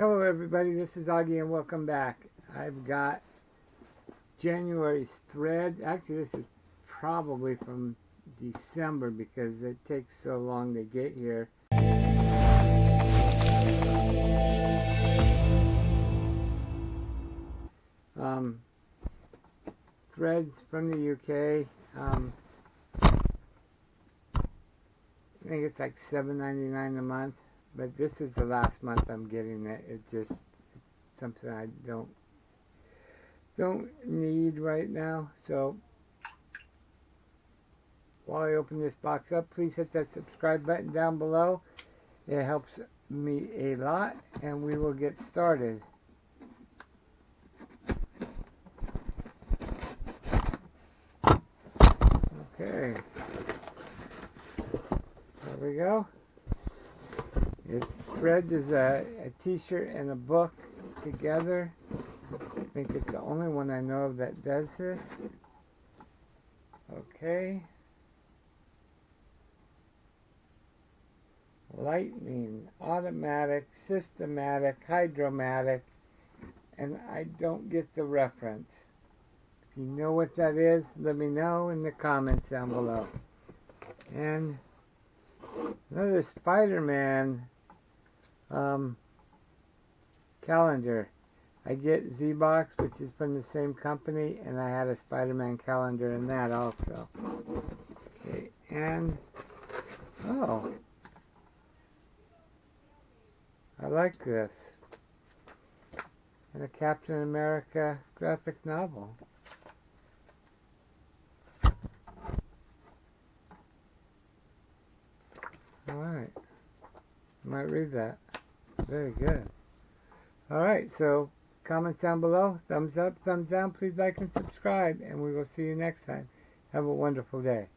Hello everybody, this is Augie and welcome back. I've got January's thread. Actually, this is probably from December because it takes so long to get here. Threads from the UK. I think it's like $7.99 a month, but this is the last month I'm getting it. It's something I don't need right now. So while I open this box up, please hit that subscribe button down below. It helps me a lot, and we will get started. Okay, there we go. Threads is a t-shirt and a book together. I think it's the only one I know of that does this. Okay. Lightning, automatic, systematic, hydromatic, and I don't get the reference. If you know what that is, let me know in the comments down below. And another Spider-Man calendar. I get Z-Box, which is from the same company, and I had a Spider-Man calendar in that also. Okay, and oh, I like this. And a Captain America graphic novel. Alright, I might read that. Very good. Alright, so comments down below, thumbs up, thumbs down, please like and subscribe, and we will see you next time. Have a wonderful day.